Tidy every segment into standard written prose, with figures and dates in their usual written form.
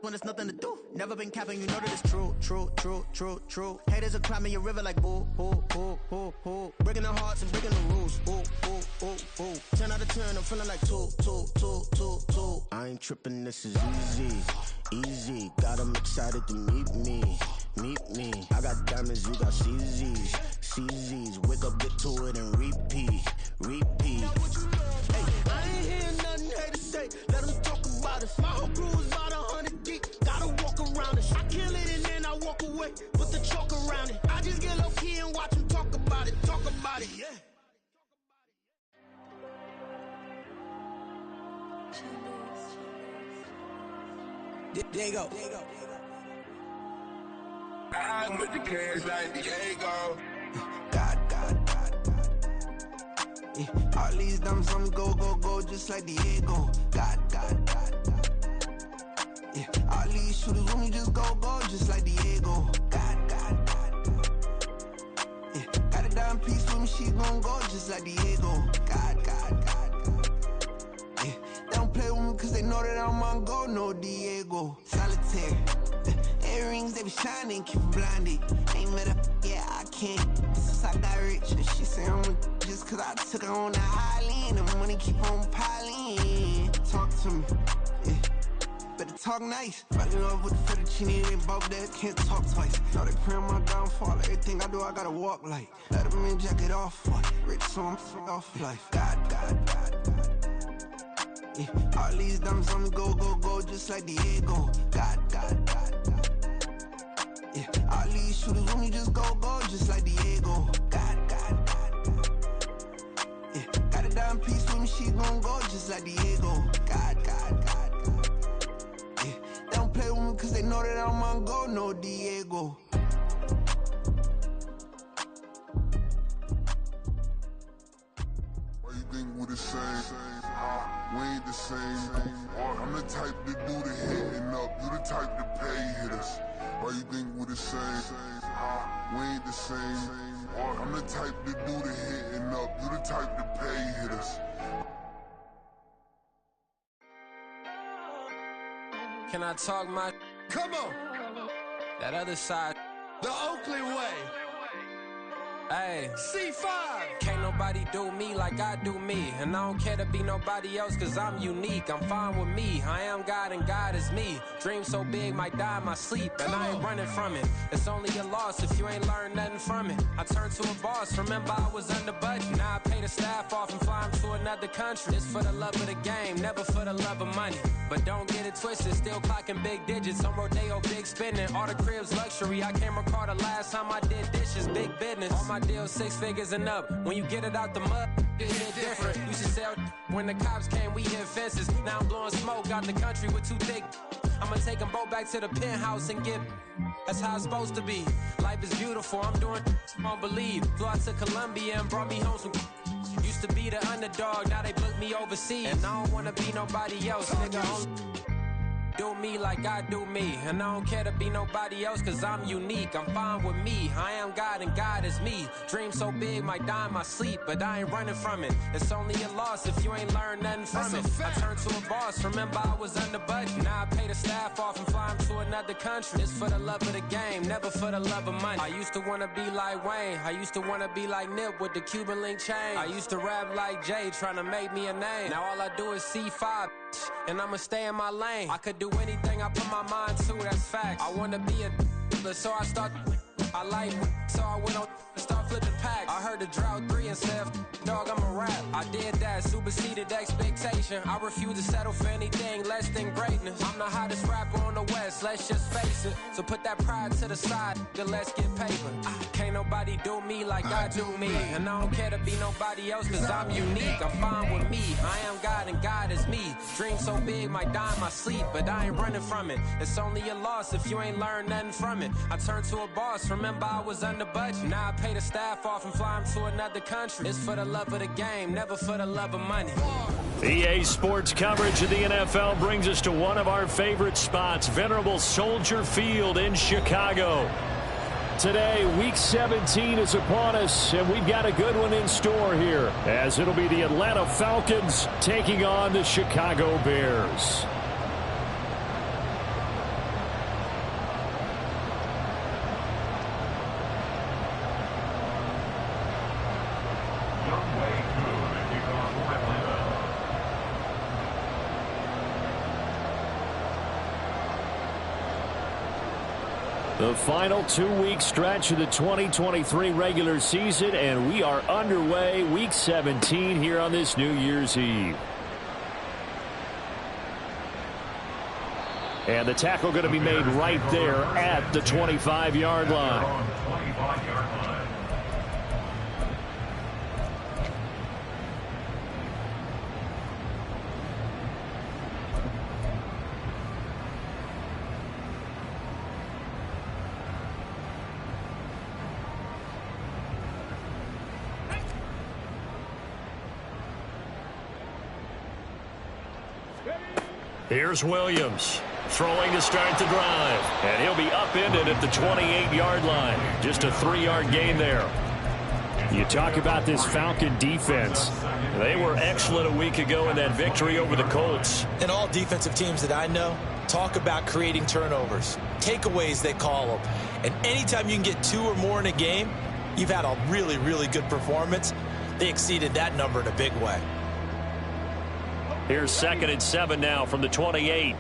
when there's nothing to do. Never been capping, you know that it's true, true, true, true, true. Haters are climbing your river like boo, boo, boo, boo, boo. Breaking the hearts and breaking the rules, ooh, ooh, ooh, ooh. 10 out of 10, I'm feeling like 2, 2, 2, 2, 2. I ain't tripping, this is easy, easy. Got 'em excited to meet me, meet me. I got diamonds, you got CZs, CZs. Wake up, get to it and repeat, repeat. Hey, I ain't hearing nothing haters say. Let them talk about us. My whole crew is about 100 deep. Gotta walk around it. I kill it and then I walk away. Put the chalk around it. I just get low key and watch them talk about it. Talk about it, yeah. There you go. I'm with the cash like Diego. God. Yeah. All these dumps on me go, just like Diego. God. Yeah. All these shooters with me just go, just like Diego. God. Yeah. Got a dime piece with me, she gon' go just like Diego. God. Yeah. They don't play with me cause they know that I'm on go, no Diego. Solitaire. Earrings, they be shining, keep them blinded. Ain't met up, yeah, I can't. Since I got rich, and she say I'm a just cause I took her on the island. The money keep on piling. Talk to me, yeah. Better talk nice. Fucking up with the fettuccine and both that can't talk twice. Know they pray on my downfall. Everything I do, I gotta walk like. Let them in, jacket off. Rich, so I'm off life. God. Yeah. All these dumps on me go, just like Diego. God. Yeah. All these shooters with me just go, just like Diego. God. Yeah. Got a dime piece with me, she gon' go just like Diego. God. Yeah. They don't play with me cause they know that I'm on go, no Diego. Why you think we the same? We ain't the same. I'm the type to do the hitting up. You the type to pay hitters. Why you think we the same? We ain't the same. I'm the type to do the hitting up. You the type to pay hitters. Can I talk my? Come on. That other side. The Oakley way. Hey. C5. Can't nobody do me like I do me. And I don't care to be nobody else cause I'm unique. I'm fine with me. I am God and God is me. Dream so big might die in my sleep. And I ain't running from it. It's only a loss if you ain't learned nothing from it. I turned to a boss. Remember I was under budget. Now I pay the staff off and fly them to another country. It's for the love of the game, never for the love of money. But don't get it twisted. Still clocking big digits. On Rodeo, big spending. All the cribs luxury. I can't recall the last time I did dishes. Big business. All my deals 6 figures and up. When you get it out the mud, it hit different. Used to sell when the cops came, we hit fences. Now I'm blowing smoke out the country with 2 thick. I'ma take them both back to the penthouse and get. That's how it's supposed to be. Life is beautiful. I'm doing won't believe. Flew out to Colombia and brought me home some. Used to be the underdog, now they book me overseas. And I don't wanna be nobody else, nigga. Do me like I do me. And I don't care to be nobody else cause I'm unique. I'm fine with me. I am God and God is me. Dream so big might die in my sleep. But I ain't running from it. It's only a loss if you ain't learned nothing from it. I turned to a boss. Remember I was under budget. Now I pay the staff off and fly them to another country. It's for the love of the game, never for the love of money. I used to wanna be like Wayne. I used to wanna be like Nip with the Cuban link chain. I used to rap like Jay trying to make me a name. Now all I do is C5 and I'ma stay in my lane. I could do anything I put my mind to, that's fact. I wanna be a so I start. I like so I went on and start flipping packs. I heard the drought 3 and said, dog, I'm a rap. I did that, superseded expectation. I refuse to settle for anything less than greatness. I'm the hottest rapper on the West, let's just face it. So put that pride to the side, then let's get paper. Can't nobody do me like I do me. And I don't care to be nobody else cause I'm unique. I'm fine with me. I am God and God is me. Dream so big might die in my sleep, but I ain't running from it. It's only a loss if you ain't learned nothing from it. I turned to a boss, remember I was under budget. Now I pay the staff off and fly them to another country. It's for the love of the game, never for the love of money. EA Sports coverage of the NFL brings us to one of our favorite spots, Venerable Soldier Field in Chicago. Today, Week 17 is upon us, and we've got a good one in store here, as it'll be the Atlanta Falcons taking on the Chicago Bears. The final 2-week stretch of the 2023 regular season, and we are underway week 17 here on this New Year's Eve. And the tackle going to be made right there at the 25-yard line. Here's Williams throwing to start the drive, and he'll be upended at the 28-yard line. Just a 3-yard gain there. You talk about this Falcon defense. They were excellent a week ago in that victory over the Colts. And all defensive teams that I know talk about creating turnovers, takeaways they call them. And anytime you can get 2 or more in a game, you've had a really, really good performance. They exceeded that number in a big way. Here's 2nd and 7 now from the 28.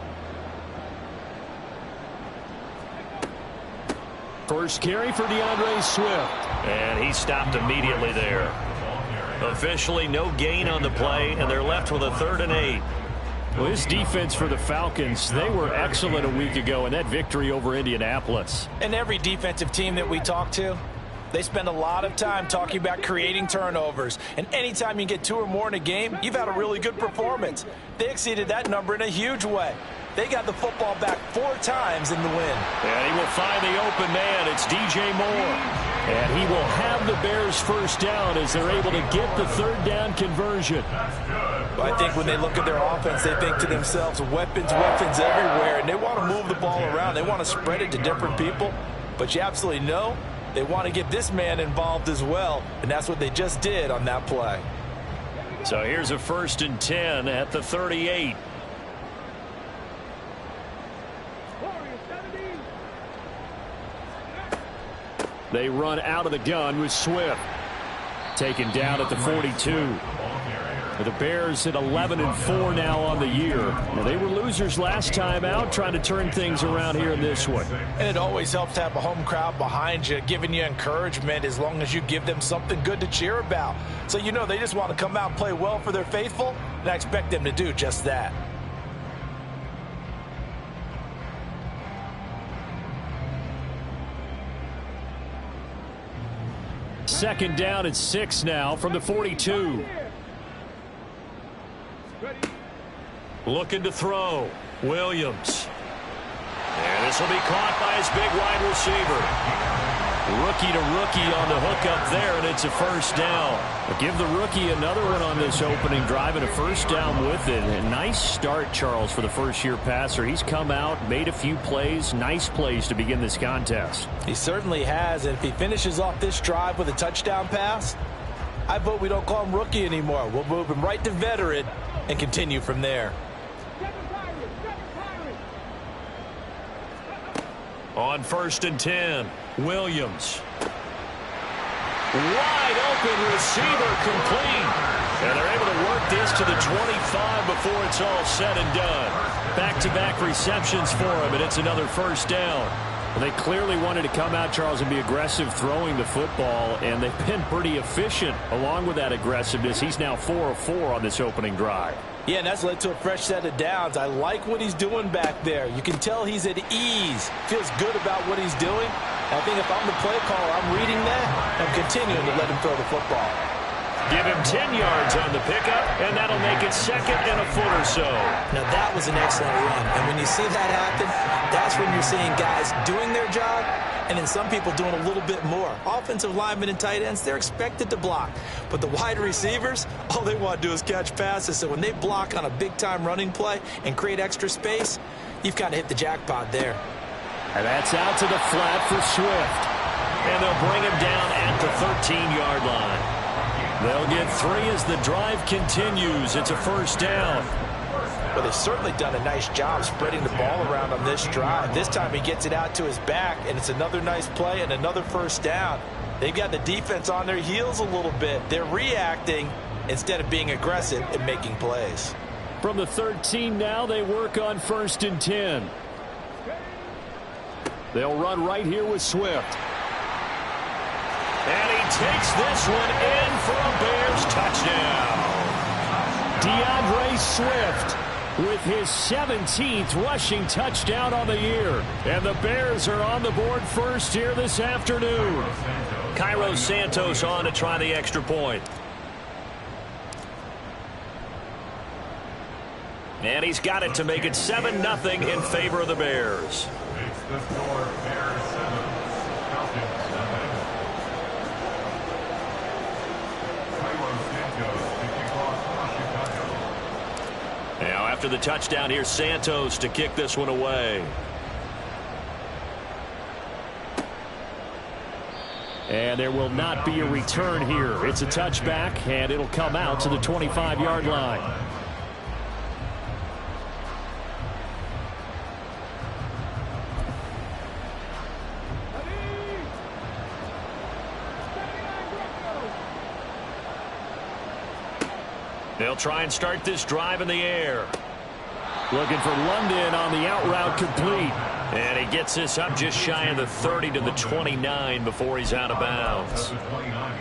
First carry for DeAndre Swift. And he stopped immediately there. Officially no gain on the play, and they're left with a 3rd and 8. Well, this defense for the Falcons, they were excellent a week ago in that victory over Indianapolis. And every defensive team that we talk to, they spend a lot of time talking about creating turnovers. And anytime you get 2 or more in a game, you've had a really good performance. They exceeded that number in a huge way. They got the football back 4 times in the win. And he will find the open man. It's DJ Moore. And he will have the Bears first down as they're able to get the 3rd down conversion. Well, I think when they look at their offense, they think to themselves, weapons, weapons everywhere. And they want to move the ball around. They want to spread it to different people. But you absolutely know they want to get this man involved as well, and that's what they just did on that play. So here's a 1st and 10 at the 38. They run out of the gun with Swift. Taken down at the 42. The Bears at 11-4 now on the year. Now, they were losers last time out, trying to turn things around here in this one. And it always helps to have a home crowd behind you, giving you encouragement as long as you give them something good to cheer about. So you know they just want to come out and play well for their faithful, and I expect them to do just that. Second down at 6 now from the 42. Looking to throw. Williams. And this will be caught by his big wide receiver. Rookie to rookie on the hook up there, and it's a 1st down. But give the rookie another one on this opening drive and a 1st down with it. A nice start, Charles, for the first-year passer. He's come out, made a few plays, nice plays to begin this contest. He certainly has, and if he finishes off this drive with a touchdown pass, I vote we don't call him rookie anymore. We'll move him right to veteran and continue from there. On 1st and 10, Williams. Wide open receiver complete. And they're able to work this to the 25 before it's all said and done. Back-to-back receptions for him, and it's another 1st down. Well, they clearly wanted to come out, Charles, and be aggressive throwing the football, and they've been pretty efficient along with that aggressiveness. He's now 4 of 4 on this opening drive. Yeah, and that's led to a fresh set of downs. I like what he's doing back there. You can tell he's at ease. Feels good about what he's doing. I think if I'm the play caller, I'm reading that. I'm continuing to let him throw the football. Give him 10 yards on the pickup, and that'll make it 2nd and a foot or so. Now, that was an excellent run. And when you see that happen, that's when you're seeing guys doing their job and then some people doing a little bit more. Offensive linemen and tight ends, they're expected to block. But the wide receivers, all they want to do is catch passes. So when they block on a big-time running play and create extra space, you've kind of hit the jackpot there. And that's out to the flat for Swift. And they'll bring him down at the 13-yard line. They'll get 3 as the drive continues. It's a 1st down. Well, they've certainly done a nice job spreading the ball around on this drive. This time he gets it out to his back, and it's another nice play and another 1st down. They've got the defense on their heels a little bit. They're reacting instead of being aggressive and making plays. From the 13 now, they work on 1st and 10. They'll run right here with Swift. And he takes this one in for a Bears touchdown. DeAndre Swift with his 17th rushing touchdown on the year. And the Bears are on the board first here this afternoon. Cairo Santos on to try the extra point. And he's got it to make it 7-0 in favor of the Bears. It's the score, Bears 7, Falcons 7. Cairo Santos to kick off for Chicago. Now after the touchdown, here's Santos to kick this one away. And there will not be a return here. It's a touchback, and it'll come out to the 25-yard line. They'll try and start this drive in the air. Looking for London on the out route complete. And he gets this up just shy of the 30 to the 29 before he's out of bounds.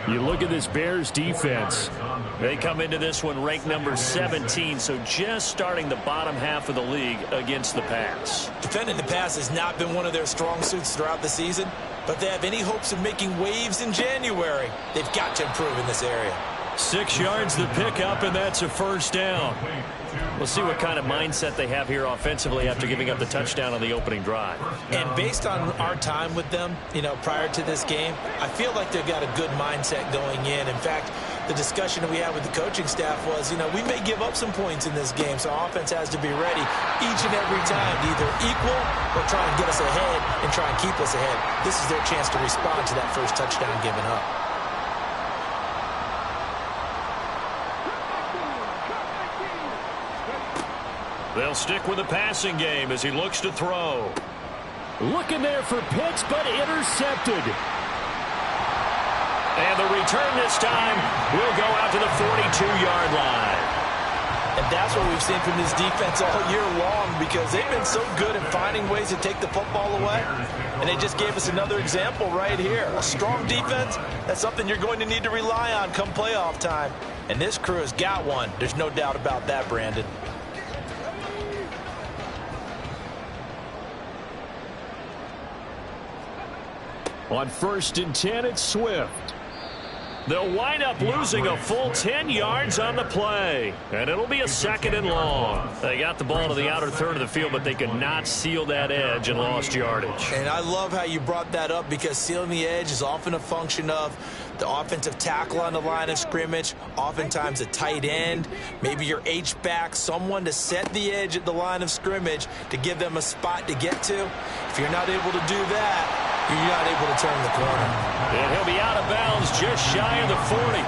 You look at this Bears defense. They come into this one ranked number 17, so just starting the bottom half of the league against the pass. Defending the pass has not been one of their strong suits throughout the season, but they have any hopes of making waves in January. They've got to improve in this area. 6 yards the pickup, and that's a first down. We'll see what kind of mindset they have here offensively after giving up the touchdown on the opening drive. And based on our time with them, prior to this game, I feel like they've got a good mindset going in. In fact, the discussion that we had with the coaching staff was, we may give up some points in this game, so offense has to be ready each and every time to either equal or try and get us ahead and try and keep us ahead. This is their chance to respond to that first touchdown given up. They'll stick with the passing game as he looks to throw. Looking there for Pitts, but intercepted. And the return this time will go out to the 42-yard line. And that's what we've seen from this defense all year long, because they've been so good at finding ways to take the football away. And they just gave us another example right here. A strong defense, that's something you're going to need to rely on come playoff time. And this crew has got one. There's no doubt about that, Brandon. On 1st and 10, it's Swift. They'll wind up losing a full 10 yards on the play. And it'll be a 2nd and long. They got the ball to the outer third of the field, but they could not seal that edge and lost yardage. And I love how you brought that up, because sealing the edge is often a function of the offensive tackle on the line of scrimmage, oftentimes a tight end, maybe your H-back, someone to set the edge at the line of scrimmage to give them a spot to get to. If you're not able to do that, you're not able to turn the corner. And he'll be out of bounds just shy of the 40.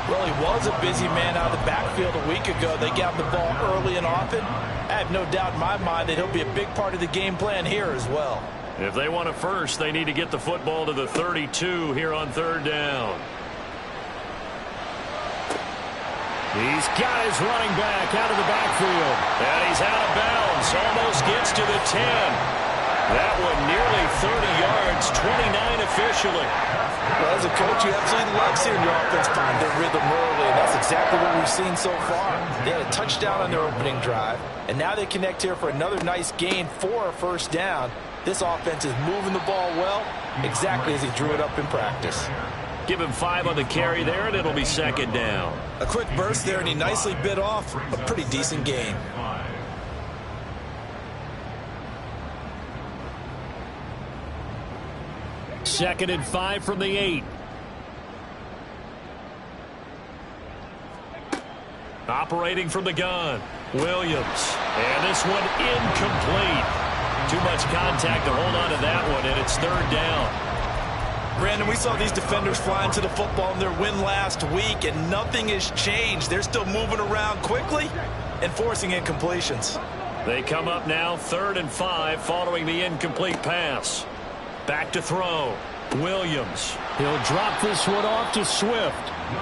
Well, he was a busy man out of the backfield a week ago. They got the ball early and often. I have no doubt in my mind that he'll be a big part of the game plan here as well. If they want a first, they need to get the football to the 32 here on 3rd down. He's got his running back out of the backfield. And he's out of bounds. Almost gets to the 10. That one nearly 30 yards, 29 officially. Well, as a coach, you absolutely love seeing your offense find their rhythm early, and that's exactly what we've seen so far. They had a touchdown on their opening drive, and now they connect here for another nice gain for a first down. This offense is moving the ball well, exactly as he drew it up in practice. Give him 5 on the carry there, and it'll be 2nd down. A quick burst there, and he nicely bit off a pretty decent gain. Second and 5 from the 8. Operating from the gun, Williams. And this one incomplete. Too much contact to hold on to that one, and it's 3rd down. Brandon, we saw these defenders flying to the football in their win last week, and nothing has changed. They're still moving around quickly and forcing incompletions. They come up now 3rd and 5 following the incomplete pass. Back to throw. Williams. He'll drop this one off to Swift.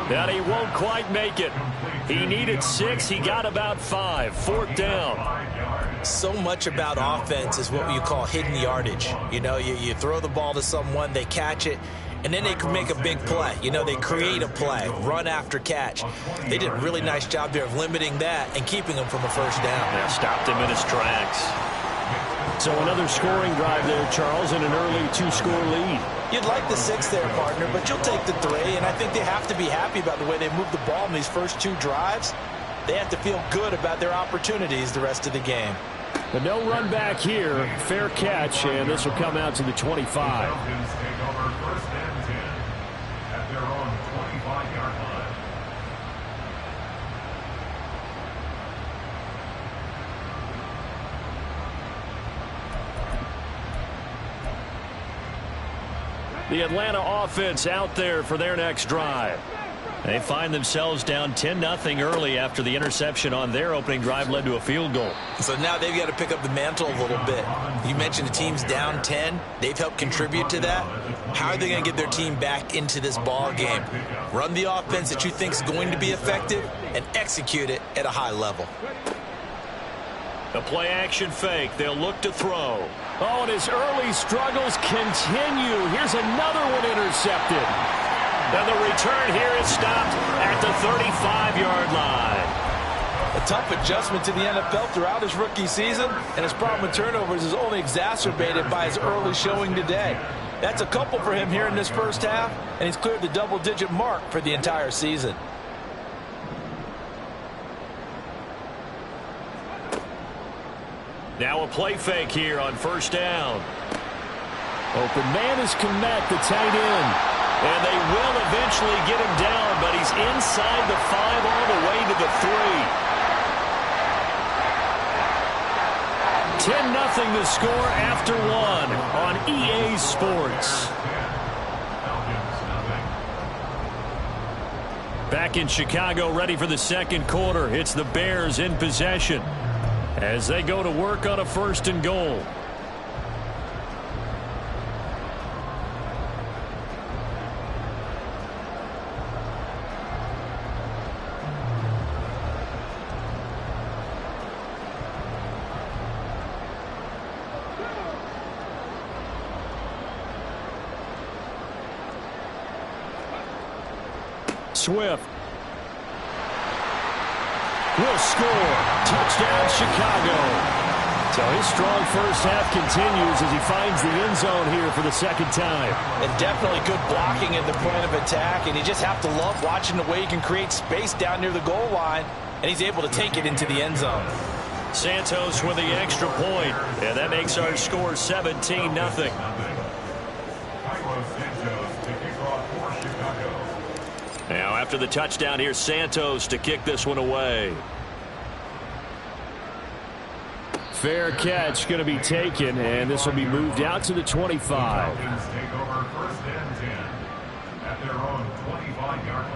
And he won't quite make it. He needed 6. He got about 5. 4th down. So much about offense is what you call hidden yardage. You know, you throw the ball to someone, they catch it, and then they can make a big play. You know, they create a play, run after catch. They did a really nice job there of limiting that and keeping him from a first down. Yeah, stopped him in his tracks. So another scoring drive there, Charles, and an early 2-score lead. You'd like the 6 there, partner, but you'll take the 3, and I think they have to be happy about the way they moved the ball in these first 2 drives. They have to feel good about their opportunities the rest of the game. But no run back here. Fair catch, and this will come out to the 25. Falcons take over 1st and 10 at their own 25-yard line. The Atlanta offense out there for their next drive. They find themselves down 10-0 early after the interception on their opening drive led to a field goal. So now they've got to pick up the mantle a little bit. You mentioned the team's down 10. They've helped contribute to that. How are they going to get their team back into this ball game? Run the offense that you think is going to be effective and execute it at a high level. The play-action fake. They'll look to throw. Oh, and his early struggles continue. Here's another one intercepted. And the return here is stopped at the 35-yard line. A tough adjustment to the NFL throughout his rookie season, and his problem with turnovers is only exacerbated by his early showing today. That's a couple for him here in this first half, and he's cleared the double-digit mark for the entire season. Now a play fake here on 1st down. Open man is Kmet, the tight end. And they will eventually get him down, but he's inside the 5 all the way to the 3. 10-0 the score after 1 on EA Sports. Back in Chicago, ready for the second quarter. It's the Bears in possession as they go to work on a 1st and goal. Swift will score. Touchdown, Chicago. So his strong first half continues as he finds the end zone here for the second time. And definitely good blocking at the point of attack, and you just have to love watching the way he can create space down near the goal line, and he's able to take it into the end zone. Santos with the extra point, and that makes our score 17-0. Now after the touchdown, here's Santos to kick this one away. Fair catch going to be taken, and this will be moved out to the 25. Falcons take over 1st and 10 at their own 25-yard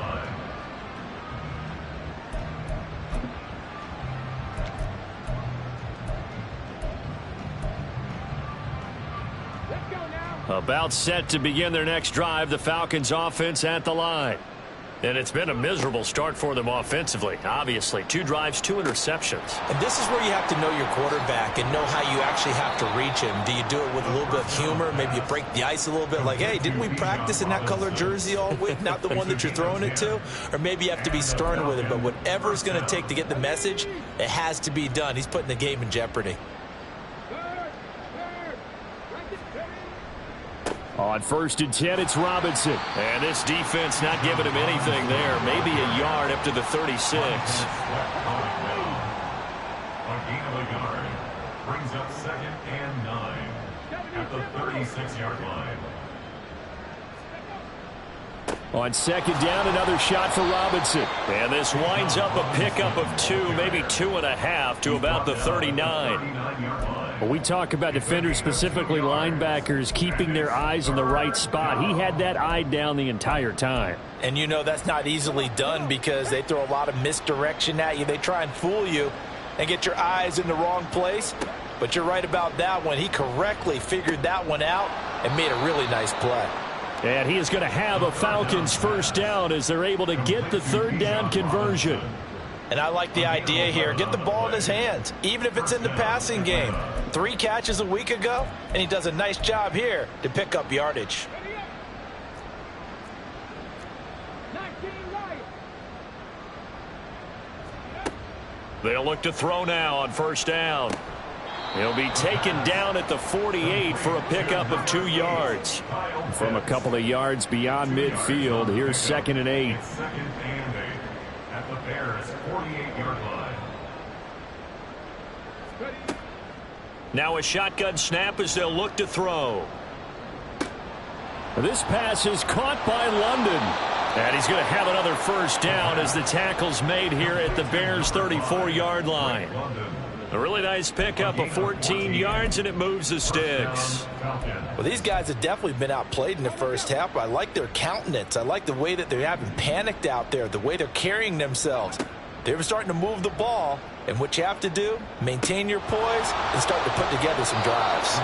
line. About set to begin their next drive, the Falcons offense at the line. And it's been a miserable start for them offensively. Obviously, 2 drives, 2 interceptions. And this is where you have to know your quarterback and know how you actually have to reach him. Do you do it with a little bit of humor? Maybe you break the ice a little bit like, hey, didn't we practice in that color jersey all week, not the one that you're throwing it to? Or maybe you have to be stern with it. But whatever it's going to take to get the message, it has to be done. He's putting the game in jeopardy. On 1st and 10, it's Robinson. And this defense not giving him anything there. Maybe a yard up to the 36. A gain of a yard brings up 2nd and 9 at the 36-yard line. On 2nd down, another shot for Robinson. And this winds up a pickup of 2, maybe 2.5 to about the 39. When we talk about defenders, specifically linebackers, keeping their eyes in the right spot, he had that eye down the entire time. And you know that's not easily done because they throw a lot of misdirection at you. They try and fool you and get your eyes in the wrong place. But you're right about that one. He correctly figured that one out and made a really nice play. And he is going to have a Falcons 1st down as they're able to get the 3rd down conversion. And I like the idea here. Get the ball in his hands, even if it's in the passing game. 3 catches a week ago, and he does a nice job here to pick up yardage. They'll look to throw now on first down. He'll be taken down at the 48 for a pickup of 2 yards. From a couple of yards beyond midfield, here's 2nd and 8. Second and 8 at the Bears' 48-yard line. Now a shotgun snap as they'll look to throw. This pass is caught by London. And he's going to have another first down as the tackle's made here at the Bears' 34-yard line. A really nice pickup of 14 yards, and it moves the sticks. Well, these guys have definitely been outplayed in the first half. I like their countenance. I like the way that they haven't panicked out there, the way they're carrying themselves. They're starting to move the ball, and what you have to do, maintain your poise and start to put together some drives.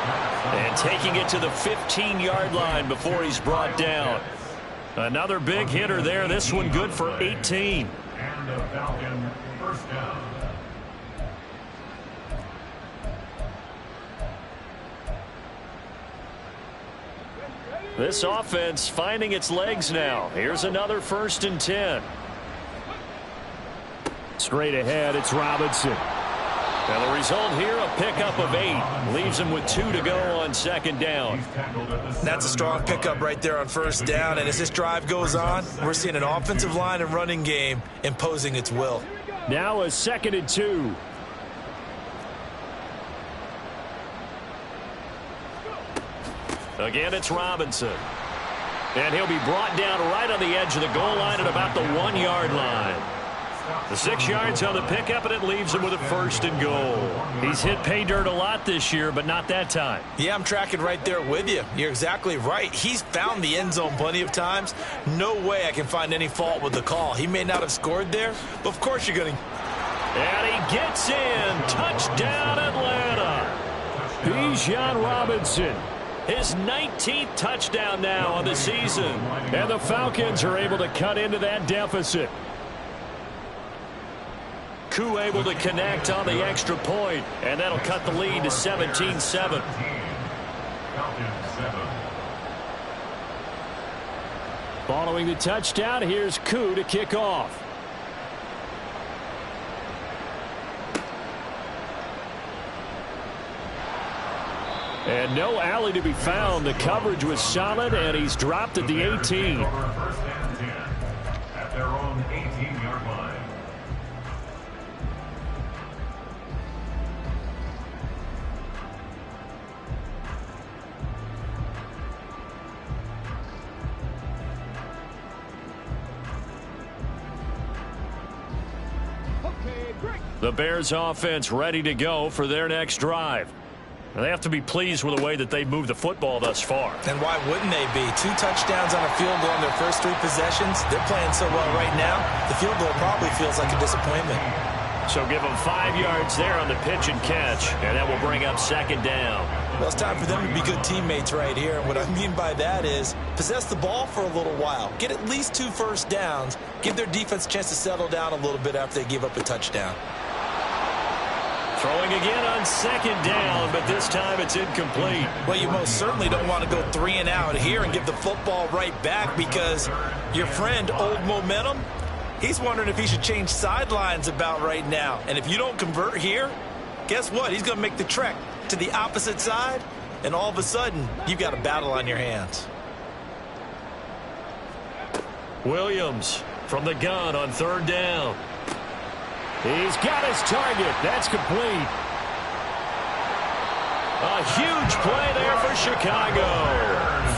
And taking it to the 15-yard line before he's brought down. Another big hitter there, this one good for 18. And the Falcon first down. This offense finding its legs now. Here's another 1st and 10. Straight ahead, it's Robinson. And the result here, a pickup of 8. Leaves him with 2 to go on 2nd down. That's a strong pickup right there on first down. And as this drive goes on, we're seeing an offensive line and running game imposing its will. Now a 2nd and 2. Again, it's Robinson. And he'll be brought down right on the edge of the goal line at about the 1-yard line. The 6 yards on the pickup, and it leaves him with a 1st and goal. He's hit pay dirt a lot this year, but not that time. Yeah, I'm tracking right there with you. You're exactly right. He's found the end zone plenty of times. No way I can find any fault with the call. He may not have scored there, but of course you're going to. And he gets in. Touchdown, Atlanta. Bijan Robinson. His 19th touchdown now on the season. And the Falcons are able to cut into that deficit. Koo able to connect on the extra point, and that'll cut the lead to 17-7. Following the touchdown, here's Koo to kick off. And no alley to be found. The coverage was solid, and he's dropped at the 18. First and 10 at their own 18-yard line. The Bears offense ready to go for their next drive. They have to be pleased with the way that they've moved the football thus far. And why wouldn't they be? 2 touchdowns on a field goal in their first 3 possessions. They're playing so well right now, the field goal probably feels like a disappointment. So give them 5 yards there on the pitch and catch, and that will bring up 2nd down. Well, it's time for them to be good teammates right here. And what I mean by that is possess the ball for a little while. Get at least 2 first downs. Give their defense a chance to settle down a little bit after they give up a touchdown. Throwing again on 2nd down, but this time it's incomplete. Well, you most certainly don't want to go 3 and out here and give the football right back, because your friend, Old Momentum, he's wondering if he should change sidelines about right now. And if you don't convert here, guess what? He's going to make the trek to the opposite side, and all of a sudden, you've got a battle on your hands. Williams from the gun on 3rd down. He's got his target. That's complete. A huge play there for Chicago.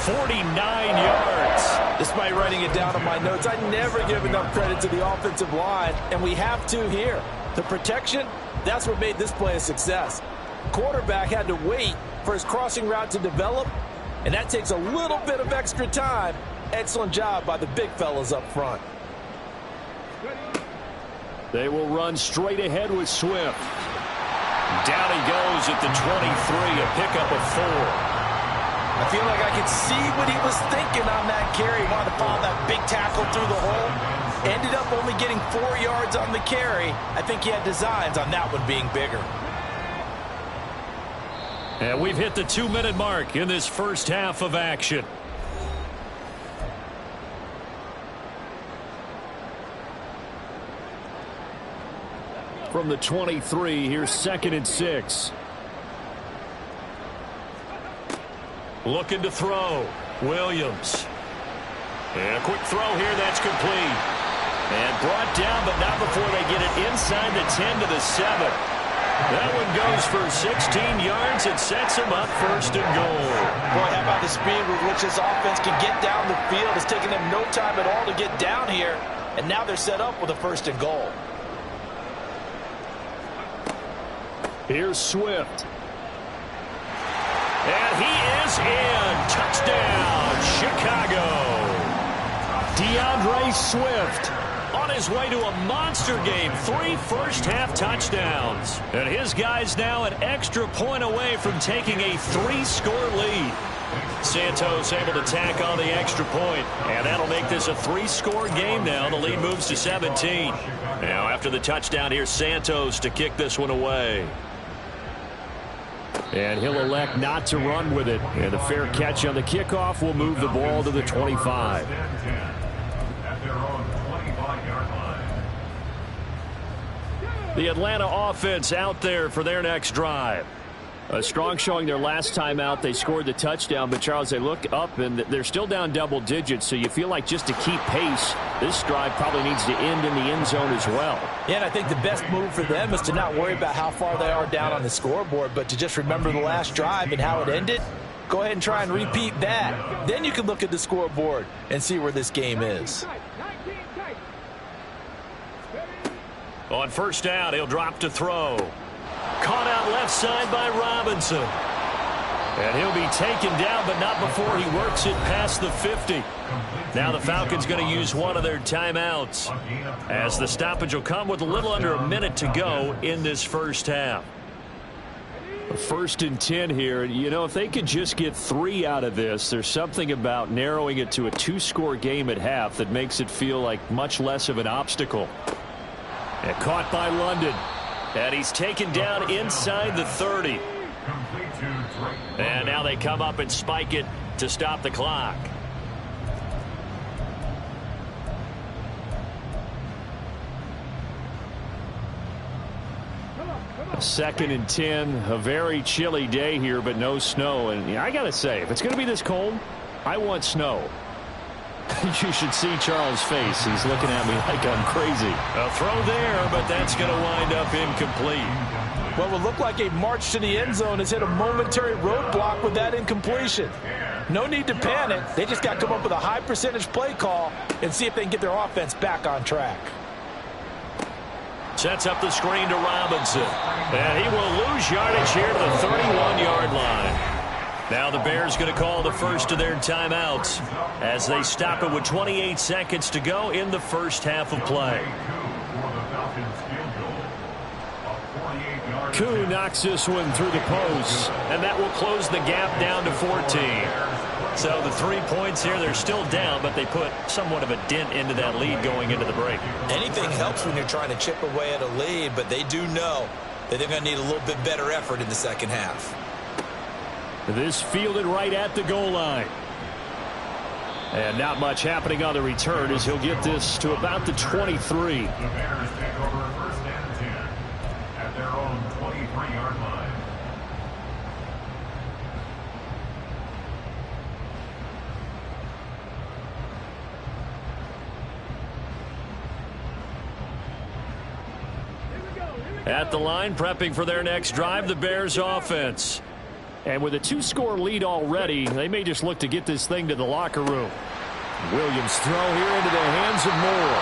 49 yards. Despite writing it down on my notes, I never give enough credit to the offensive line, and we have to here. The protection, that's what made this play a success. Quarterback had to wait for his crossing route to develop, and that takes a little bit of extra time. Excellent job by the big fellas up front. They will run straight ahead with Swift. Down he goes at the 23, a pickup of 4. I feel like I could see what he was thinking on that carry. He wanted to follow that big tackle through the hole. Ended up only getting 4 yards on the carry. I think he had designs on that one being bigger. And we've hit the 2-minute mark in this first half of action. From the 23, here's 2nd and 6. Looking to throw. Williams. And a quick throw here, that's complete. And brought down, but not before they get it inside the 10 to the 7. That one goes for 16 yards. It sets them up 1st and goal. Boy, how about the speed with which this offense can get down the field? It's taken them no time at all to get down here. And now they're set up with a 1st and goal. Here's Swift. And he is in. Touchdown, Chicago. DeAndre Swift on his way to a monster game. 3 first-half touchdowns. And his guys now an extra point away from taking a 3-score lead. Santos able to tack on the extra point. And that'll make this a 3-score game now. The lead moves to 17. Now after the touchdown, here's Santos to kick this one away. And he'll elect not to run with it. And a fair catch on the kickoff will move the ball to the 25. The Atlanta offense out there for their next drive. A strong showing their last time out. They scored the touchdown, but Charles, they look up and they're still down double digits, so you feel like just to keep pace, this drive probably needs to end in the end zone as well. Yeah, and I think the best move for them is to not worry about how far they are down on the scoreboard, but to just remember the last drive and how it ended. Go ahead and try and repeat that. Then you can look at the scoreboard and see where this game is. On 1st down, he'll drop to throw. Caught out left side by Robinson. And he'll be taken down, but not before he works it past the 50. Now the Falcons going to use one of their timeouts, as the stoppage will come with a little under a minute to go in this first half. 1st and 10 here. You know, if they could just get 3 out of this, there's something about narrowing it to a 2-score game at half that makes it feel like much less of an obstacle. And caught by London. And he's taken down inside the 30. And now they come up and spike it to stop the clock. 2nd and 10. A very chilly day here, but no snow. And I got to say, if it's going to be this cold, I want snow. You should see Charles' face. He's looking at me like I'm crazy. A throw there, but that's going to wind up incomplete. What would look like a march to the end zone has hit a momentary roadblock with that incompletion. No need to panic. They just got to come up with a high percentage play call and see if they can get their offense back on track. Sets up the screen to Robinson. And he will lose yardage here to the 31-yard line. Now the Bears going to call the first of their timeouts as they stop it with 28 seconds to go in the first half of play. Koo knocks this one through the post, and that will close the gap down to 14. So the 3 points here, they're still down, but they put somewhat of a dent into that lead going into the break. Anything helps when you're trying to chip away at a lead, but they do know that they're going to need a little bit better effort in the second half. This fielded right at the goal line. And not much happening on the return as he'll get this to about the 23. The Bears take over 1st and 10 at their own 23-yard line. At the line, prepping for their next drive, the Bears offense. And with a 2-score lead already, they may just look to get this thing to the locker room. Williams throw here into the hands of Moore.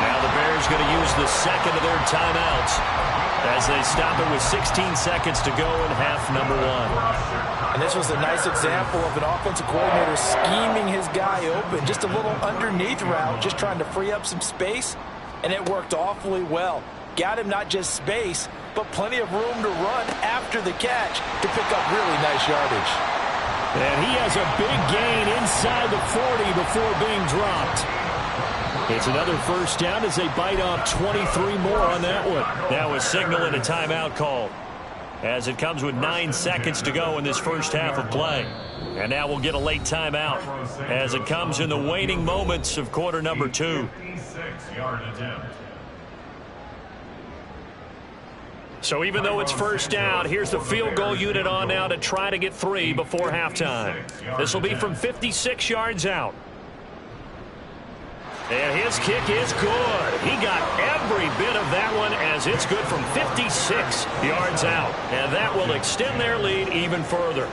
Now the Bears going to use the second of their timeouts as they stop it with 16 seconds to go in half number 1. And this was a nice example of an offensive coordinator scheming his guy open. Just a little underneath route, just trying to free up some space, and it worked awfully well. Got him not just space, but plenty of room to run after the catch to pick up really nice yardage. And he has a big gain inside the 40 before being dropped. It's another first down as they bite off 23 more on that one. Now a signal and a timeout call as it comes with 9 seconds to go in this first half of play. And now we'll get a late timeout as it comes in the waning moments of quarter number 2. 56-yard attempt. So even though it's first down, here's the field goal unit on now to try to get 3 before halftime. This will be from 56 yards out. And his kick is good. He got every bit of that one as it's good from 56 yards out. And that will extend their lead even further.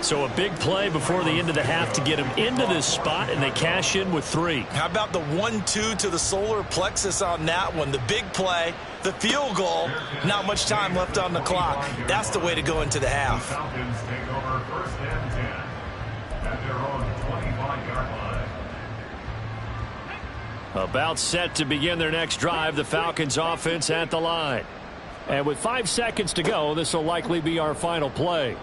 So a big play before the end of the half to get them into this spot, and they cash in with 3. How about the 1-2 to the solar plexus on that one? The big play, the field goal, not much time left on the clock. That's the way to go into the half. The Falcons take over first and 10 at their own 25-yard line. About set to begin their next drive, the Falcons offense at the line. And with 5 seconds to go, this will likely be our final play.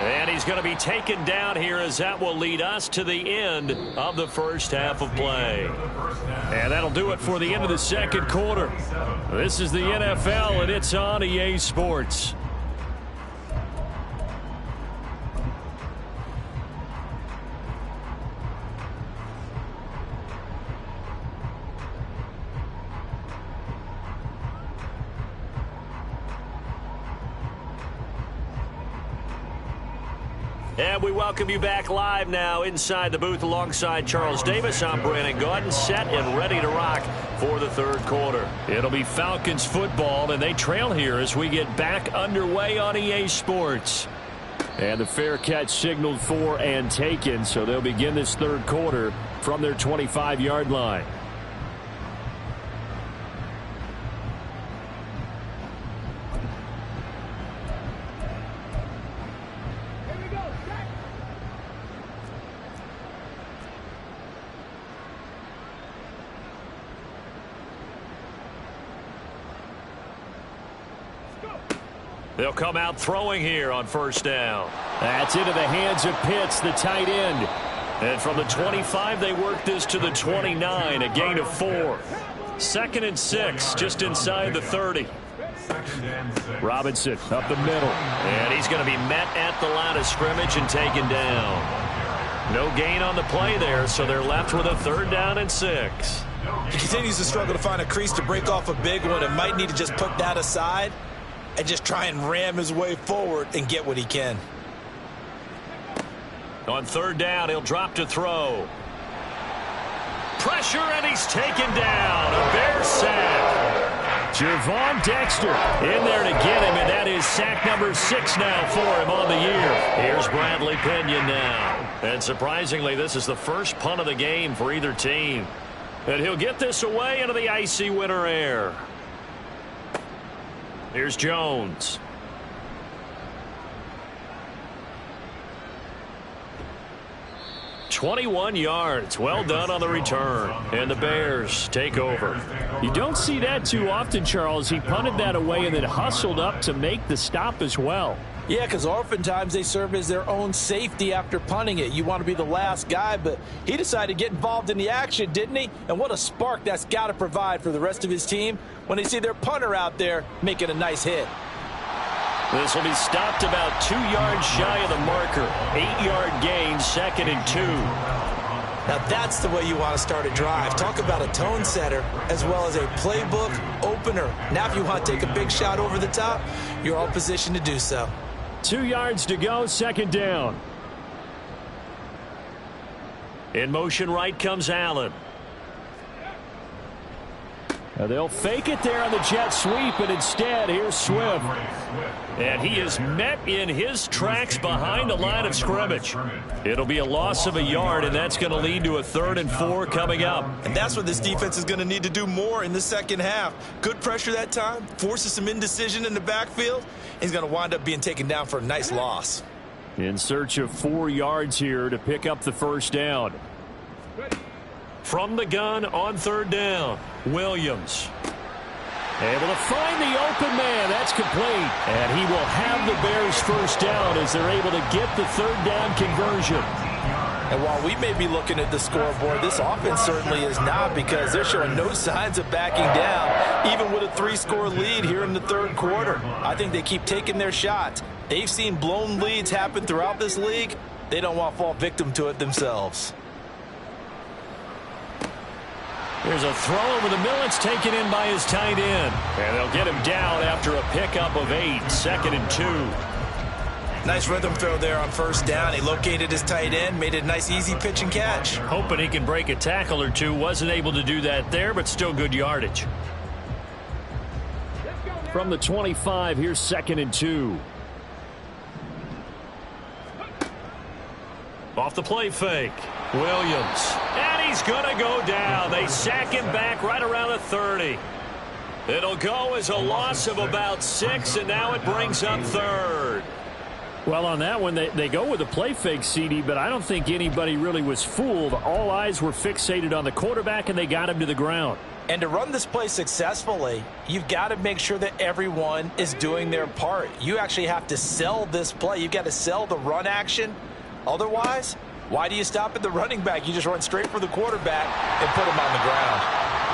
And he's going to be taken down here as that will lead us to the end of the first half of play. And that'll do it for the end of the second quarter. This is the NFL, and it's on EA Sports. And we welcome you back live now inside the booth alongside Charles Davis. I'm Brandon Gaudin, set and ready to rock for the third quarter. It'll be Falcons football, and they trail here as we get back underway on EA Sports. And the fair catch signaled for and taken, so they'll begin this third quarter from their 25-yard line. They'll come out throwing here on first down. That's into the hands of Pitts, the tight end. And from the 25, they work this to the 29, a gain of 4. 2nd and 6, just inside the 30. Robinson up the middle. And he's going to be met at the line of scrimmage and taken down. No gain on the play there, so they're left with a 3rd down and 6. He continues to struggle to find a crease to break off a big one and might need to just put that aside and just try and ram his way forward and get what he can. On 3rd down, he'll drop to throw. Pressure, and he's taken down. A Bear sack. Gervon Dexter in there to get him, and that is sack number 6 now for him on the year. Here's Bradley Pinion now. And surprisingly, this is the first punt of the game for either team. And he'll get this away into the icy winter air. Here's Jones. "21 yards. Well done on the return. And the Bears take over. You don't see that too often, Charles. He punted that away and then hustled up to make the stop as well. Yeah, because oftentimes they serve as their own safety after punting it. You want to be the last guy, but he decided to get involved in the action, didn't he? And what a spark that's got to provide for the rest of his team when they see their punter out there making a nice hit. This will be stopped about 2 yards shy of the marker. 8-yard gain, 2nd and 2. Now that's the way you want to start a drive. Talk about a tone setter as well as a playbook opener. Now if you want to take a big shot over the top, you're all positioned to do so. 2 yards to go, 2nd down. In motion right comes Allen. They'll fake it there on the jet sweep, and instead, here's Swift. And he is met in his tracks behind the line of scrimmage. It'll be a loss of a yard, and that's going to lead to a 3rd and 4 coming up. And that's what this defense is going to need to do more in the second half. Good pressure that time, forces some indecision in the backfield. He's going to wind up being taken down for a nice loss. In search of 4 yards here to pick up the first down. From the gun on 3rd down, Williams. Able to find the open man. That's complete. And he will have the Bears first down as they're able to get the 3rd down conversion. And while we may be looking at the scoreboard, this offense certainly is not, because they're showing no signs of backing down, even with a 3-score lead here in the third quarter. I think they keep taking their shots. They've seen blown leads happen throughout this league. They don't want to fall victim to it themselves. There's a throw over the middle. It's taken in by his tight end. And they'll get him down after a pickup of 8, 2nd and 2. Nice rhythm throw there on first down. He located his tight end, made it a nice easy pitch and catch. Hoping he can break a tackle or two. Wasn't able to do that there, but still good yardage. From the 25, here's 2nd and 2. Off the play fake. Williams. And he's going to go down. They sack him back right around the 30. It'll go as a loss of about 6, and now it brings up 3rd. Well, on that one, they go with a play fake, CD, but I don't think anybody really was fooled. All eyes were fixated on the quarterback, and they got him to the ground. And to run this play successfully, you've got to make sure that everyone is doing their part. You actually have to sell this play. You've got to sell the run action. Otherwise, why do you stop at the running back? You just run straight for the quarterback and put him on the ground.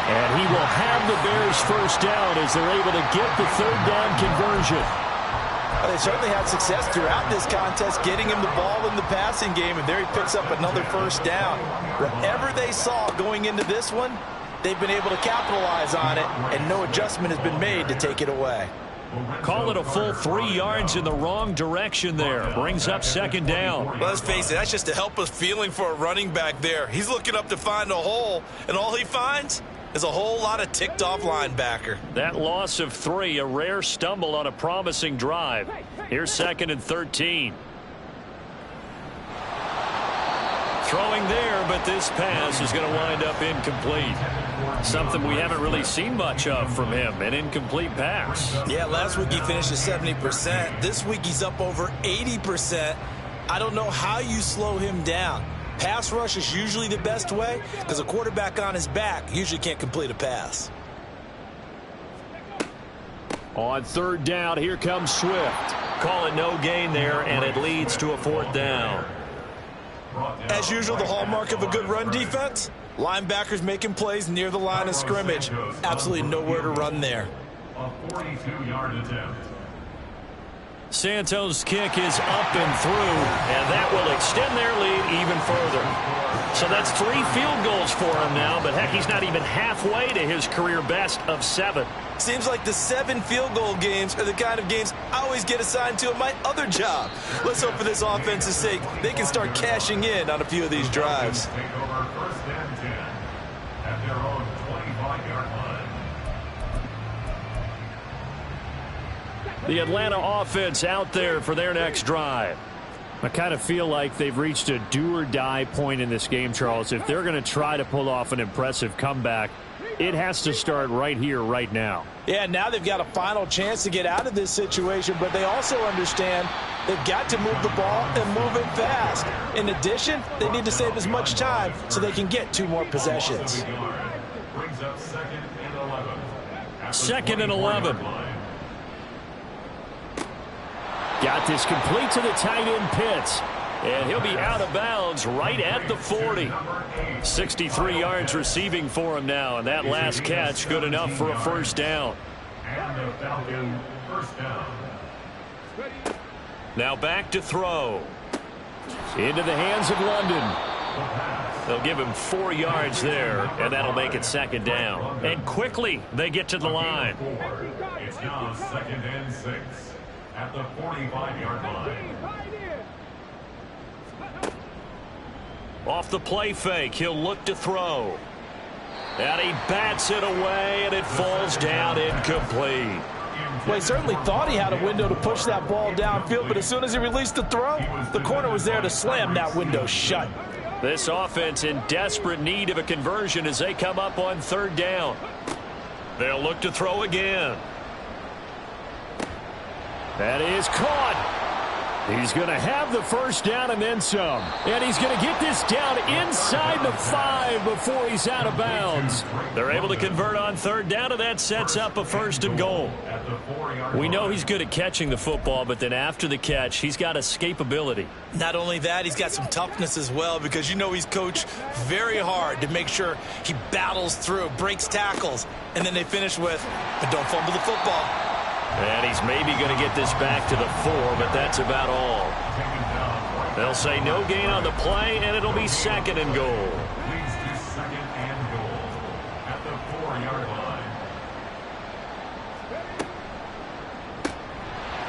And he will have the Bears first down as they're able to get the 3rd down conversion. Well, they certainly had success throughout this contest, getting him the ball in the passing game, and there he picks up another first down. Whatever they saw going into this one, they've been able to capitalize on it, and no adjustment has been made to take it away. Call it a full 3 yards in the wrong direction there. Brings up 2nd down. Well, let's face it, that's just a helpless feeling for a running back there. He's looking up to find a hole, and all he finds is a whole lot of ticked-off linebacker. That loss of 3, a rare stumble on a promising drive. Here's 2nd and 13. Throwing there, but this pass is going to wind up incomplete. Something we haven't really seen much of from him, an incomplete pass. Yeah, last week he finished at 70%. This week he's up over 80%. I don't know how you slow him down. Pass rush is usually the best way, because a quarterback on his back usually can't complete a pass. On 3rd down, here comes Swift. Call it no gain there, and it leads to a 4th down. As usual, the hallmark of a good run defense, linebackers making plays near the line of scrimmage. Absolutely nowhere to run there. A 42-yard attempt. Santos' kick is up and through, and that will extend their lead even further. So that's 3 field goals for him now, but heck, he's not even halfway to his career best of 7. Seems like the 7 field goal games are the kind of games I always get assigned to in my other job. Let's hope for this offense's sake they can start cashing in on a few of these drives. Take over 1st and 10 at their own 25-yard line. The Atlanta offense out there for their next drive. I kind of feel like they've reached a do-or-die point in this game, Charles. If they're going to try to pull off an impressive comeback, it has to start right here, right now. Yeah, now they've got a final chance to get out of this situation, but they also understand they've got to move the ball and move it fast. In addition, they need to save as much time so they can get 2 more possessions. Brings up 2nd and 11. 2nd and 11. Got this complete to the tight end Pitts. And he'll be out of bounds right at the 40. 63 yards receiving for him now. And that last catch good enough for a first down. And the Falcon first down. Now back to throw. Into the hands of London. They'll give him 4 yards there, and that'll make it 2nd down. And quickly they get to the line. It's now 2nd and 6 at the 45-yard line. Off the play fake, he'll look to throw. And he bats it away, and it falls down incomplete. Well, he certainly thought he had a window to push that ball downfield, but as soon as he released the throw, the corner was there to slam that window shut. This offense in desperate need of a conversion as they come up on 3rd down. They'll look to throw again. That is caught. He's going to have the first down and then some. And he's going to get this down inside the 5 before he's out of bounds. They're able to convert on third down, and that sets up a 1st and goal. We know he's good at catching the football, but then after the catch, he's got escapability. Not only that, he's got some toughness as well, because you know he's coached very hard to make sure he battles through, breaks tackles, and then they finish with, but don't fumble the football. And he's maybe going to get this back to the 4, but that's about all. They'll say no gain on the play, and it'll be 2nd and goal. Leads to 2nd and goal at the 4-yard line.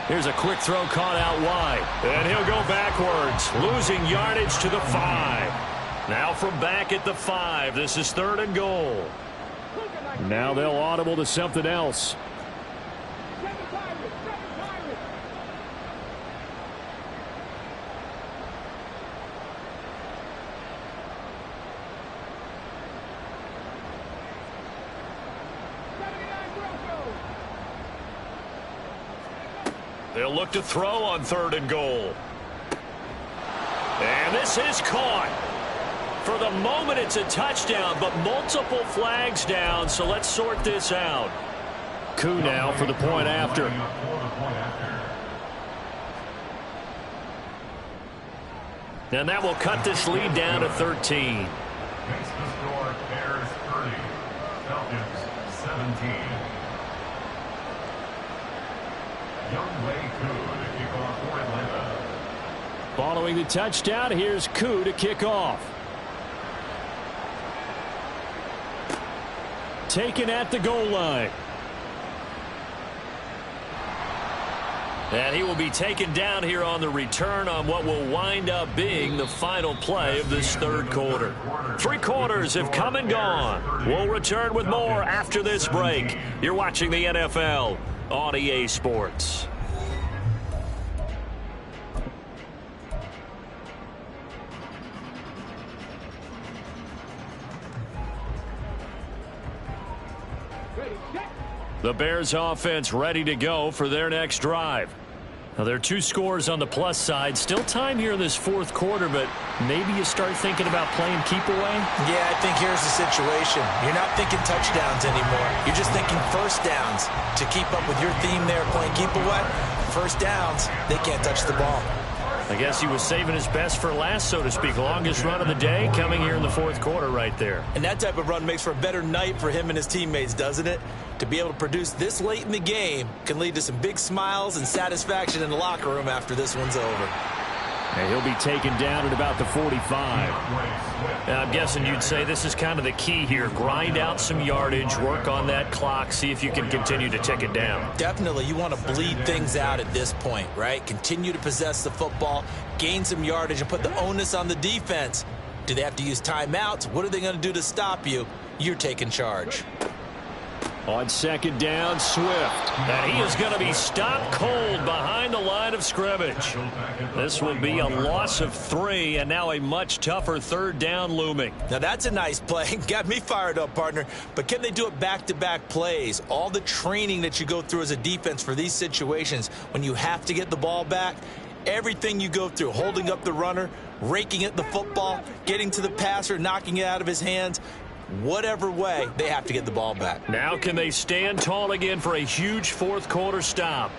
Here's a quick throw caught out wide. And he'll go backwards, losing yardage to the 5. Now from back at the 5, this is 3rd and goal. Now they'll audible to something else. They'll look to throw on 3rd and goal. And this is caught. For the moment, it's a touchdown, but multiple flags down, so let's sort this out. Koo now for the point after. And that will cut this lead down to 13. Makes the score Bears 30, Falcons 17. Young Wei Koo to kick off for Atlanta. Following the touchdown, here's Koo to kick off. Taken at the goal line. And he will be taken down here on the return on what will wind up being the final play of this 3rd quarter. 3 quarters have come and gone. We'll return with more after this break. You're watching the NFL on EA Sports. The Bears offense ready to go for their next drive. Now, there are 2 scores on the plus side. Still time here in this 4th quarter, but maybe you start thinking about playing keep away? Yeah, I think here's the situation. You're not thinking touchdowns anymore. You're just thinking first downs. To keep up with your theme there, playing keep away, first downs, they can't touch the ball. I guess he was saving his best for last, so to speak. Longest run of the day coming here in the 4th quarter right there. And that type of run makes for a better night for him and his teammates, doesn't it? To be able to produce this late in the game can lead to some big smiles and satisfaction in the locker room after this one's over. And he'll be taken down at about the 45. And I'm guessing you'd say this is kind of the key here. Grind out some yardage, work on that clock, see if you can continue to tick it down. Definitely. You want to bleed things out at this point, right? Continue to possess the football, gain some yardage, and put the onus on the defense. Do they have to use timeouts? What are they going to do to stop you? You're taking charge. On 2nd down, Swift. And he is going to be stopped cold behind the line of scrimmage. This will be a loss of 3, and now a much tougher 3rd down looming. Now that's a nice play. Got me fired up, partner. But can they do it back-to-back plays? All the training that you go through as a defense for these situations, when you have to get the ball back, everything you go through, holding up the runner, raking at the football, getting to the passer, knocking it out of his hands, whatever way, they have to get the ball back. Now can they stand tall again for a huge 4th quarter stop?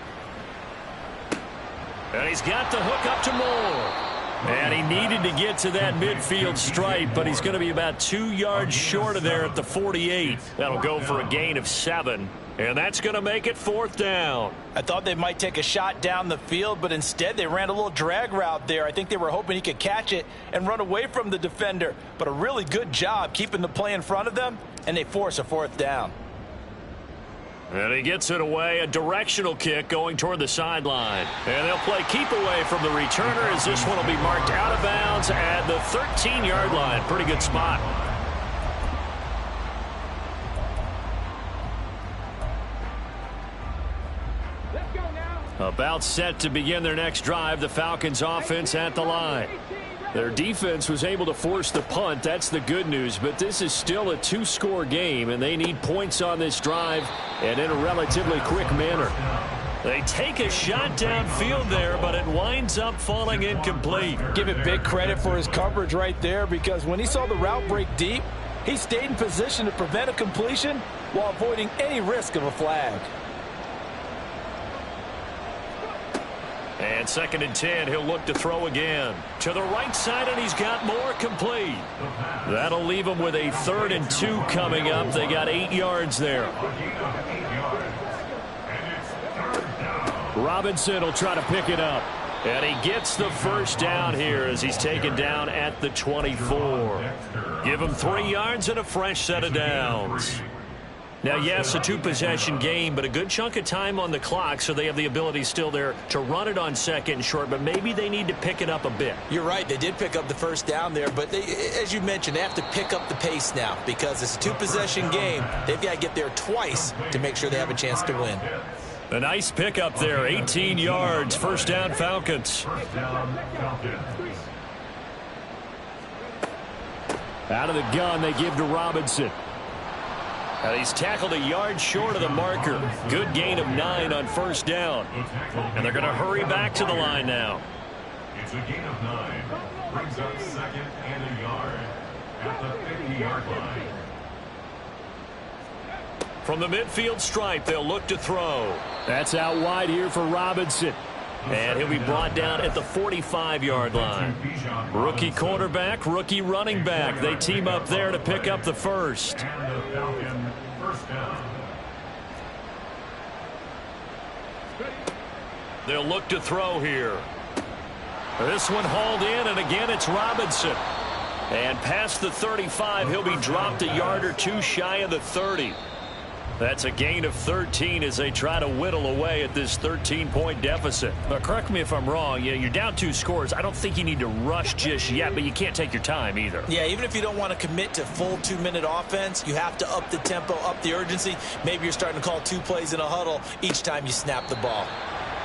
And he's got the hook up to Moore. And he needed to get to that midfield stripe, but he's going to be about 2 yards short of there at the 48. That'll go for a gain of 7. And that's going to make it 4th down. I thought they might take a shot down the field, but instead they ran a little drag route there. I think they were hoping he could catch it and run away from the defender. But a really good job keeping the play in front of them, and they force a 4th down. And he gets it away, a directional kick going toward the sideline. And they'll play keep away from the returner as this one will be marked out of bounds at the 13-yard line. Pretty good spot. About set to begin their next drive, the Falcons offense at the line. Their defense was able to force the punt. That's the good news, but this is still a 2-score game, and they need points on this drive and in a relatively quick manner. They take a shot downfield there, but it winds up falling incomplete. Give it big credit for his coverage right there, because when he saw the route break deep, he stayed in position to prevent a completion while avoiding any risk of a flag. And 2nd and 10, he'll look to throw again. To the right side, and he's got more complete. That'll leave him with a 3rd and 2 coming up. They got 8 yards there. Robinson will try to pick it up. And he gets the first down here as he's taken down at the 24. Give him 3 yards and a fresh set of downs. Now, yes, a 2-possession game, but a good chunk of time on the clock, so they have the ability still there to run it on 2nd and short, but maybe they need to pick it up a bit. You're right. They did pick up the first down there, but as you mentioned, they have to pick up the pace now because it's a 2-possession game. They've got to get there twice to make sure they have a chance to win. A nice pickup there, 18 yards, first down Falcons. Out of the gun, they give to Robinson. And he's tackled a yard short of the marker. Good gain of 9 on first down. And they're going to hurry back to the line now. It's a gain of 9. Brings up 2nd and a yard at the 50-yard line. From the midfield stripe, they'll look to throw. That's out wide here for Robinson. And he'll be brought down at the 45-yard line. Rookie quarterback, rookie running back. They team up there to pick up the first. And the Falcon first down. They'll look to throw here. This one hauled in, and again it's Robinson. And past the 35, he'll be dropped a yard or 2 shy of the 30. That's a gain of 13 as they try to whittle away at this 13-point deficit. But correct me if I'm wrong. You're down 2 scores. I don't think you need to rush just yet, but you can't take your time either. Yeah, even if you don't want to commit to full 2-minute offense, you have to up the tempo, up the urgency. Maybe you're starting to call 2 plays in a huddle each time you snap the ball.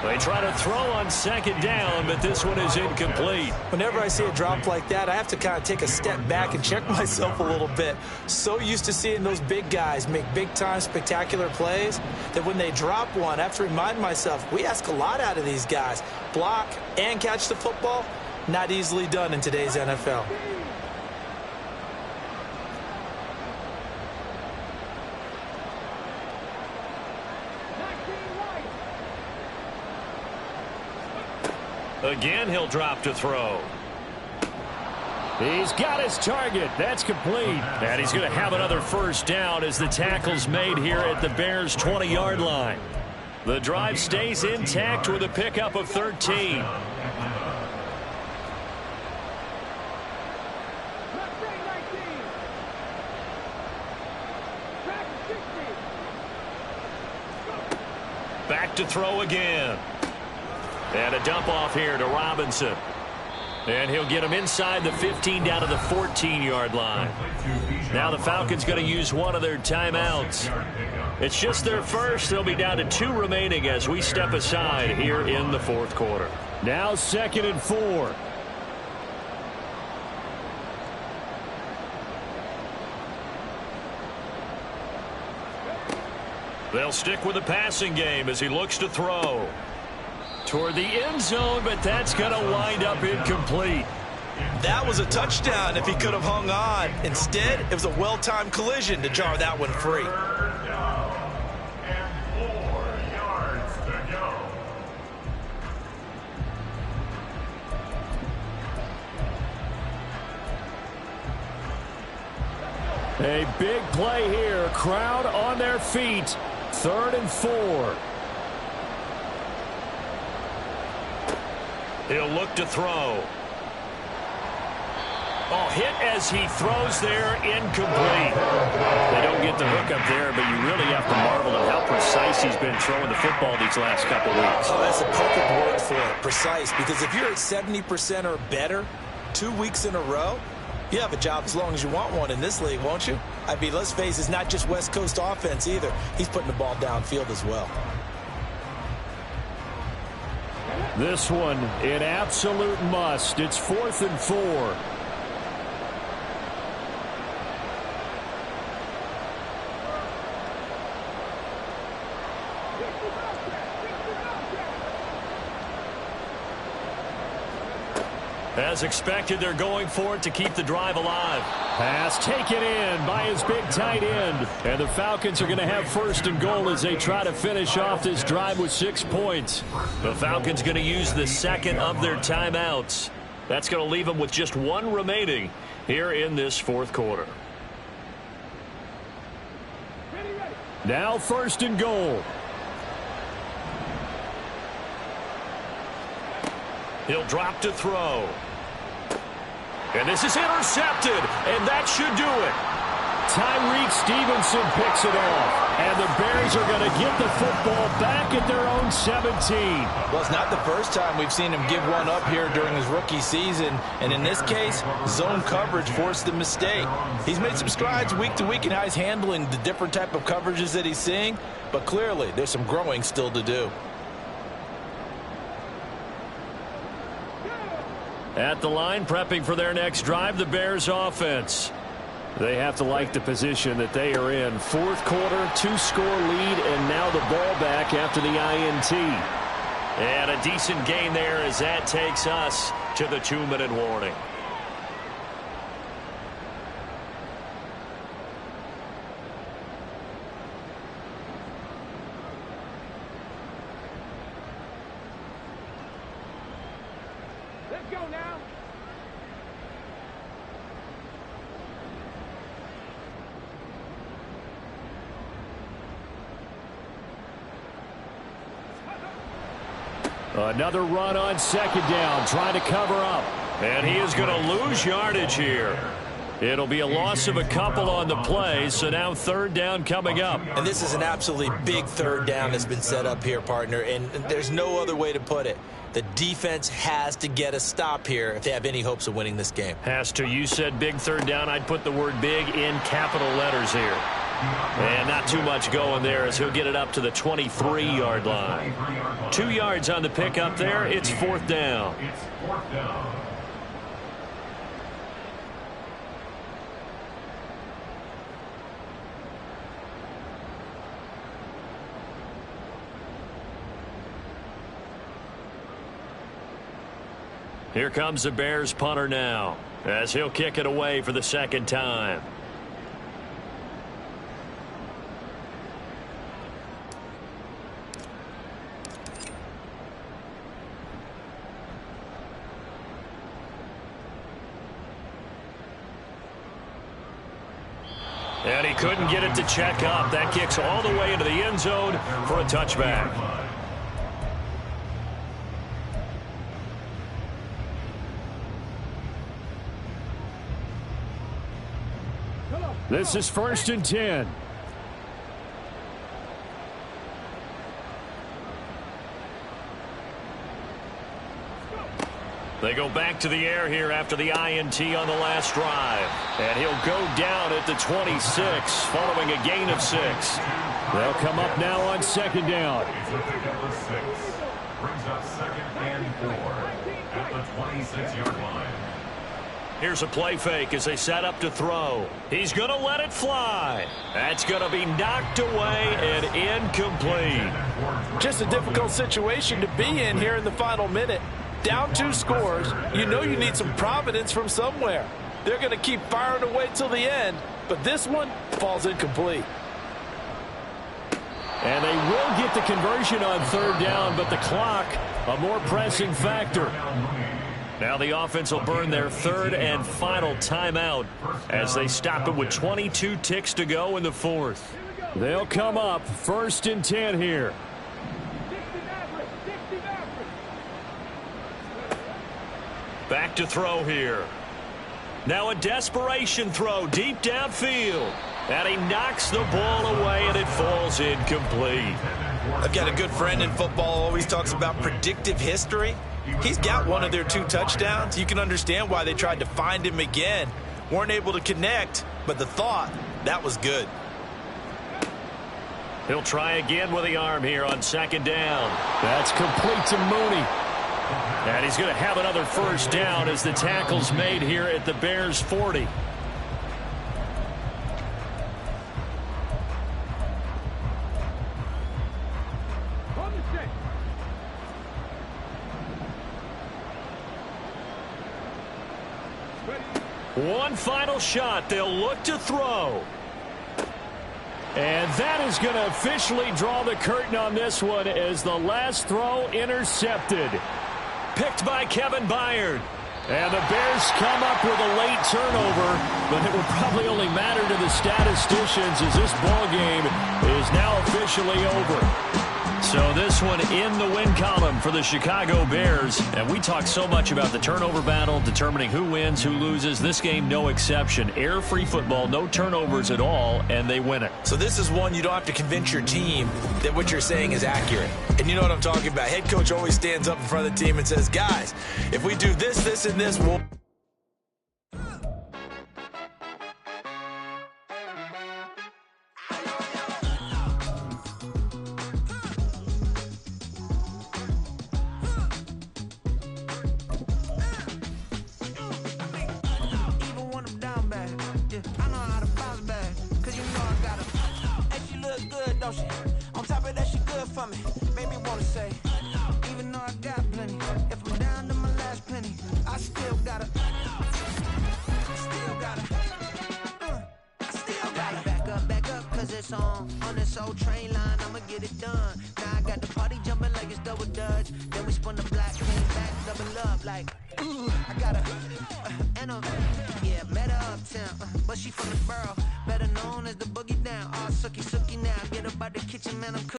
They try to throw on 2nd down, but this one is incomplete. Whenever I see a drop like that, I have to kind of take a step back and check myself a little bit. So used to seeing those big guys make big-time spectacular plays that when they drop one, I have to remind myself, we ask a lot out of these guys. Block and catch the football, not easily done in today's NFL. Again, he'll drop to throw. He's got his target. That's complete. And he's going to have another first down as the tackle's made here at the Bears' 20-yard line. The drive stays intact with a pickup of 13. Back to throw again. And a dump off here to Robinson. And he'll get him inside the 15 down to the 14-yard line. Now the Falcons going to use one of their timeouts. It's just their first. They'll be down to 2 remaining as we step aside here in the 4th quarter. Now 2nd and 4. They'll stick with the passing game as he looks to throw. Toward the end zone, but that's going to wind up incomplete. That was a touchdown if he could have hung on. Instead, it was a well-timed collision to jar that one free. 3rd down and 4 yards to go. A big play here. Crowd on their feet. 3rd and 4. He'll look to throw. Oh, hit as he throws there, incomplete. They don't get the hook up there, but you really have to marvel at how precise he's been throwing the football these last couple weeks. Oh, that's a perfect word for it, precise, because if you're at 70% or better 2 weeks in a row, you have a job as long as you want one in this league, won't you? I mean, let's face it, it's not just West Coast offense either. He's putting the ball downfield as well. This one, an absolute must. It's 4th and 4. As expected, they're going for it to keep the drive alive. Pass taken in by his big tight end. And the Falcons are going to have first and goal as they try to finish off this drive with 6 points. The Falcons going to use the second of their timeouts. That's going to leave them with just one remaining here in this fourth quarter. Now first and goal. He'll drop to throw. And this is intercepted, and that should do it. Tyreek Stevenson picks it off, and the Bears are going to get the football back at their own 17. Well, it's not the first time we've seen him give one up here during his rookie season, and in this case, zone coverage forced the mistake. He's made some strides week to week in how he's handling the different type of coverages that he's seeing, but clearly there's some growing still to do. At the line, prepping for their next drive, the Bears offense. They have to like the position that they are in. Fourth quarter, 2-score lead, and now the ball back after the INT. And a decent gain there as that takes us to the 2-minute warning. Let's go now. Another run on second down, trying to cover up. And he is going to lose yardage here. It'll be a loss of a couple on the play, so now third down coming up. And this is an absolutely big third down that's been set up here, partner, and there's no other way to put it. The defense has to get a stop here if they have any hopes of winning this game. Has to. You said big third down. I'd put the word big in capital letters here. And not too much going there as he'll get it up to the 23-yard line. 2 yards on the pickup there. It's fourth down. Here comes the Bears punter now as he'll kick it away for the second time. And he couldn't get it to check up. That kicks all the way into the end zone for a touchback. This is first and 10. They go back to the air here after the INT on the last drive. And he'll go down at the 26 following a gain of 6. They'll come up now on second down. Brings up second and 4 at the 26-yard line. Here's a play fake as they set up to throw. He's going to let it fly. That's going to be knocked away and incomplete. Just a difficult situation to be in here in the final minute. Down 2 scores, you know you need some providence from somewhere. They're going to keep firing away till the end, but this one falls incomplete. And they will get the conversion on third down, but the clock, a more pressing factor. Now the offense will burn their third and final timeout as they stop it with 22 ticks to go in the fourth. They'll come up first and 10 here. Back to throw here. Now a desperation throw deep downfield. And he knocks the ball away and it falls incomplete. I've got a good friend in football, always talks about predictive history. He's got one of their 2 touchdowns. You can understand why they tried to find him again. Weren't able to connect, but the thought, that was good. He'll try again with the arm here on second down. That's complete to Mooney. And he's going to have another first down as the tackle's made here at the Bears 40. One final shot. They'll look to throw. And that is going to officially draw the curtain on this one as the last throw intercepted. Picked by Kevin Byard. And the Bears come up with a late turnover, but it will probably only matter to the statisticians as this ball game is now officially over. So this one in the win column for the Chicago Bears. And we talk so much about the turnover battle, determining who wins, who loses. This game, no exception. Air-free football, no turnovers at all, and they win it. So this is one you don't have to convince your team that what you're saying is accurate. And you know what I'm talking about. Head coach always stands up in front of the team and says, guys, if we do this, this, and this, we'll... On top of that, she good for me. Made me wanna say, even though I got plenty, if I'm down to my last penny, I still gotta back up, cause it's on this old train line, I'ma get it done. Now I got the party jumping like it's double dutch. Then we spun the block, came back, double up, like, ooh, I got met her uptown, but she from the borough, better known as the boogie down. All sookie now, get up out the kitchen, man, I'm cooking.